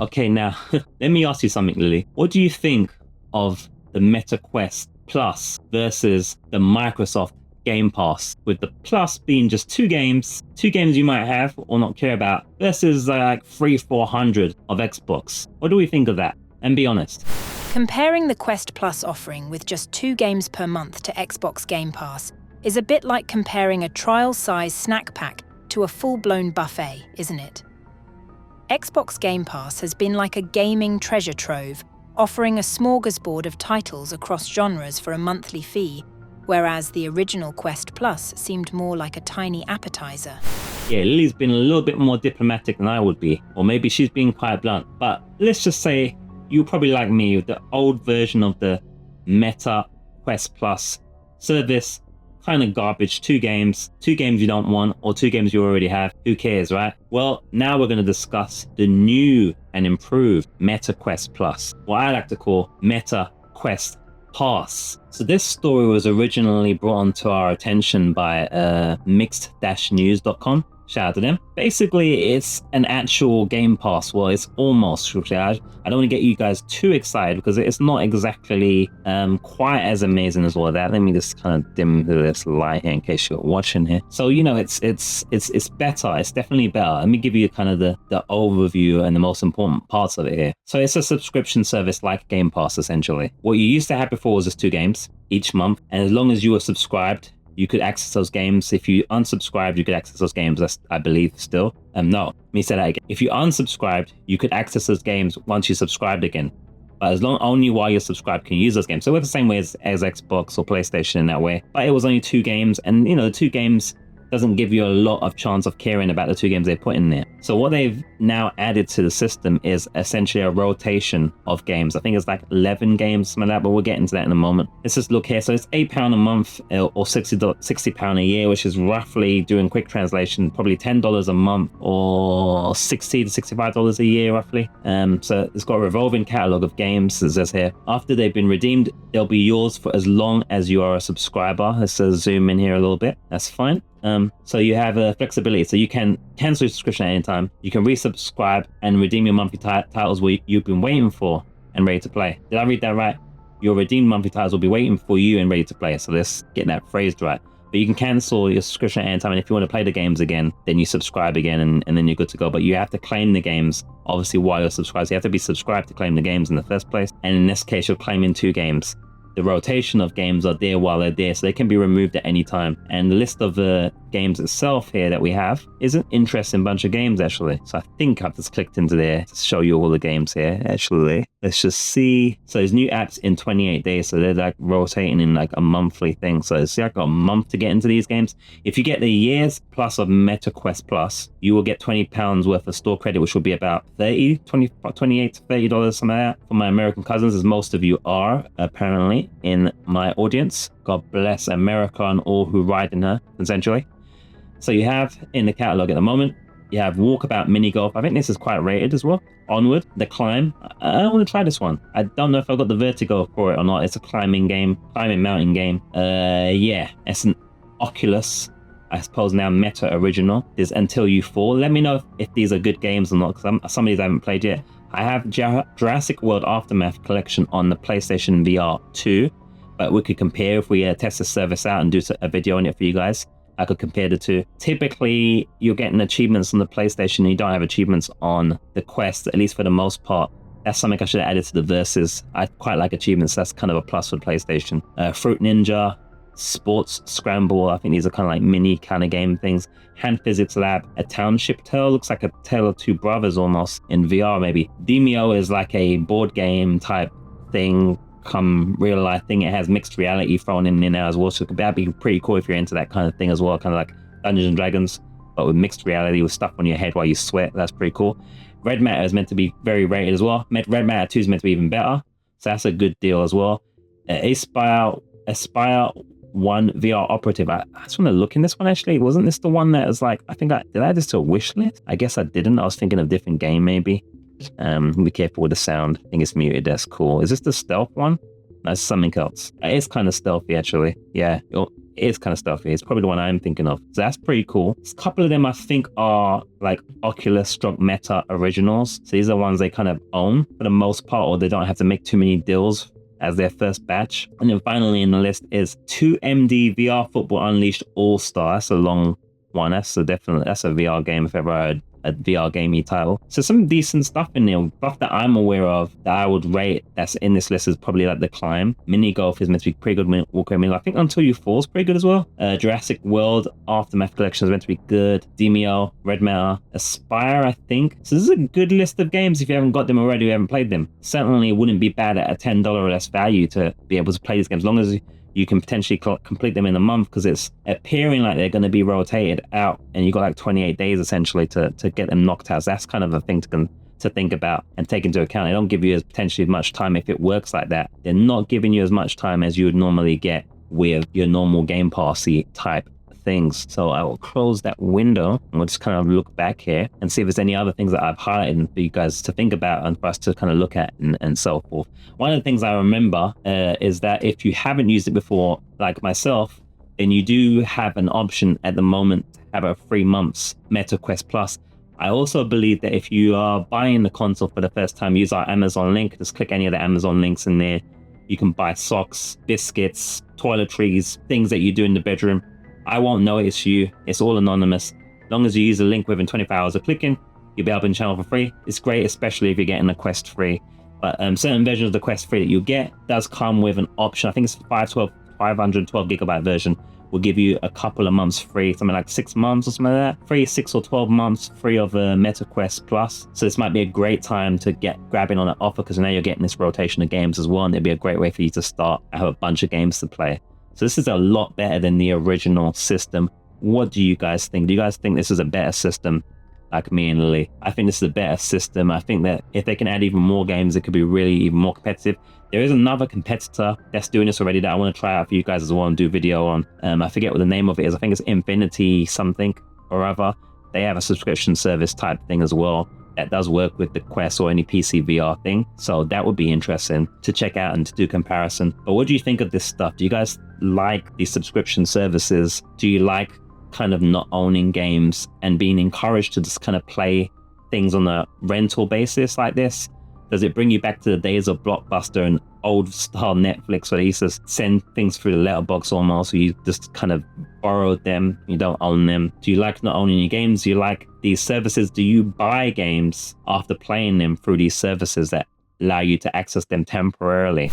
Okay, now let me ask you something, Lily. What do you think of the Meta Quest Plus versus the Microsoft Game Pass, with the Plus being just two games you might have or not care about, versus like 300-400 of Xbox? What do we think of that? And be honest. Comparing the Quest Plus offering with just 2 games per month to Xbox Game Pass is a bit like comparing a trial-size snack pack to a full-blown buffet, isn't it? Xbox Game Pass has been like a gaming treasure trove, offering a smorgasbord of titles across genres for a monthly fee, whereas the original Quest Plus seemed more like a tiny appetizer. Yeah, Lily's been a little bit more diplomatic than I would be, or maybe she's being quite blunt, but let's just say you're probably like me with the old version of the Meta Quest Plus service. Kind of garbage. Two games you don't want, or 2 games you already have. Who cares, right? Well, now we're going to discuss the new and improved Meta Quest Plus, what I like to call Meta Quest Pass. So this story was originally brought onto our attention by mixed-news.com. Shout out to them. Basically, it's an actual Game Pass. Well, it's almost. I don't want to get you guys too excited because it's not exactly quite as amazing as all of that. Let me just kind of dim this light here in case you're watching here. So, you know, it's better. It's definitely better. Let me give you kind of the overview and the most important parts of it here. So it's a subscription service like Game Pass, essentially. What you used to have before was just 2 games each month. And as long as you were subscribed, you could access those games. If you unsubscribed, you could access those games. That's, I believe, still. No, let me say that again. If you unsubscribed, you could access those games once you subscribed again. But as long only while you're subscribed can you use those games. So it's the same way as Xbox or PlayStation in that way. But it was only 2 games, and you know, the 2 games doesn't give you a lot of chance of caring about the 2 games they put in there. So what they've now added to the system is essentially a rotation of games. I think it's like 11 games, something like that, but we'll get into that in a moment. Let's just look here. So it's £8 a month or £60 a year, which is roughly, doing quick translation, probably $10 a month or $60 to $65 a year, roughly. So it's got a revolving catalog of games, as it says here. After they've been redeemed, they'll be yours for as long as you are a subscriber. Let's zoom in here a little bit. That's fine. So you have flexibility, so you can cancel your subscription at any time. You can resubscribe and redeem your monthly titles you've been waiting for and ready to play. Did I read that right? Your redeemed monthly titles will be waiting for you and ready to play. So let's get that phrased right. But you can cancel your subscription at any time, and if you want to play the games again, then you subscribe again, and then you're good to go. But you have to claim the games, obviously, while you're subscribed. So you have to be subscribed to claim the games in the first place. And in this case, you're claiming 2 games. The rotation of games are there while they're there, so they can be removed at any time. And the list of the games itself here that we have is an interesting bunch of games, actually. So I think I've just clicked into there to show you all the games here, actually. Let's just see. So there's new apps in 28 days, so they're like rotating in like a monthly thing. So it's like a month to get into these games. If you get the years plus of Meta Quest Plus, you will get £20 worth of store credit, which will be about $28 to $30, something like that. For my American cousins, as most of you are, apparently, in my audience. God bless America and all who ride in her, essentially. So you have in the catalog at the moment, you have Walkabout Mini Golf. I think this is quite rated as well. Onward, The Climb. I want to try this one. I don't know if I've got the vertigo for it or not. It's a climbing mountain game. Yeah, it's an Oculus, I suppose now Meta original. There's Until You Fall. Let me know if these are good games or not, because some of these I haven't played yet. I have Jurassic World Aftermath Collection on the PlayStation VR 2, but we could compare if we test the service out and do a video on it for you guys. I could compare the 2. Typically, you're getting achievements on the PlayStation and you don't have achievements on the Quest, at least for the most part. That's something I should have added to the Versus. I quite like achievements. That's kind of a plus for the PlayStation. Fruit Ninja, Sports Scramble. I think these are kind of like mini kind of game things. Hand Physics Lab, A Township Tale. Looks like a tale of 2 brothers almost in VR maybe. Demeo is like a board game type thing, come real life thing. It has mixed reality thrown in there as well, so that'd be pretty cool if you're into that kind of thing as well, kind of like Dungeons and Dragons but with mixed reality with stuff on your head while you sweat. That's pretty cool. Red Matter is meant to be very rated as well. Red Matter 2 is meant to be even better, so that's a good deal as well. Aspire 1 VR Operative. I just want to look in this one actually. Wasn't this the one that was like, did I add this to a wish list? I guess I didn't. I was thinking of a different game maybe. Be careful with the sound. I think it's muted. That's cool. Is this the stealth one? That's something else. It's kind of stealthy actually. Yeah, it is kind of stealthy. It's probably the one I'm thinking of. So that's pretty cool. A couple of them I think are like Oculus/Meta originals. So these are ones they kind of own for the most part, or they don't have to make too many deals as their first batch. And then finally in the list is 2MD VR Football Unleashed All-Star. That's a long one. That's a VR game if ever I heard a VR gaming title. So some decent stuff in there. Stuff that I'm aware of that I would rate that's in this list is probably like The Climb. Mini Golf is meant to be pretty good. I think Until You Fall is pretty good as well. Jurassic World Aftermath Collection is meant to be good. Demeo, Red Matter, Aspire, I think. So this is a good list of games if you haven't got them already, you haven't played them. Certainly wouldn't be bad at a $10 or less value to be able to play these games, as long as you can potentially complete them in a month, because it's appearing like they're going to be rotated out and you got like 28 days essentially to get them knocked out. So that's kind of a thing to think about and take into account. They don't give you as potentially much time if it works like that. They're not giving you as much time as you would normally get with your normal Game Passy type things. So I will close that window and we'll just kind of look back here and see if there's any other things that I've highlighted for you guys to think about and for us to kind of look at and so forth. One of the things I remember is that if you haven't used it before, like myself, then you do have an option at the moment to have a 3 months Meta Quest Plus. I also believe that if you are buying the console for the first time, use our Amazon link. Just click any of the Amazon links in there. You can buy socks, biscuits, toiletries, things that you do in the bedroom. I won't know it's you. It's all anonymous. As long as you use the link within 24 hours of clicking, you'll be up in the channel for free. It's great, especially if you're getting the Quest free. But certain versions of the Quest free that you get does come with an option. I think it's 512 gigabyte version will give you a couple of months free, something like 6 months or something like that. Free 6 or 12 months free of Meta Quest Plus. So this might be a great time to get grabbing on that offer, because now you're getting this rotation of games as well, and it'd be a great way for you to start. I have a bunch of games to play. So this is a lot better than the original system. What do you guys think? Do you guys think this is a better system? Like me and Lily, I think this is a better system. I think that if they can add even more games, it could be really even more competitive. There is another competitor that's doing this already that I want to try out for you guys as well and do video on. I forget what the name of it is. I think it's Infinity something or other. They have a subscription service type thing as well that does work with the Quest or any PC VR thing. So that would be interesting to check out and to do comparison. But what do you think of this stuff? Do you guys like these subscription services? Do you like kind of not owning games and being encouraged to just kind of play things on a rental basis like this? Does it bring you back to the days of Blockbuster and old style Netflix, where they used to send things through the letterbox almost, so you just kind of borrowed them, you don't own them? Do you like not owning your games? Do you like these services? Do you buy games after playing them through these services that allow you to access them temporarily?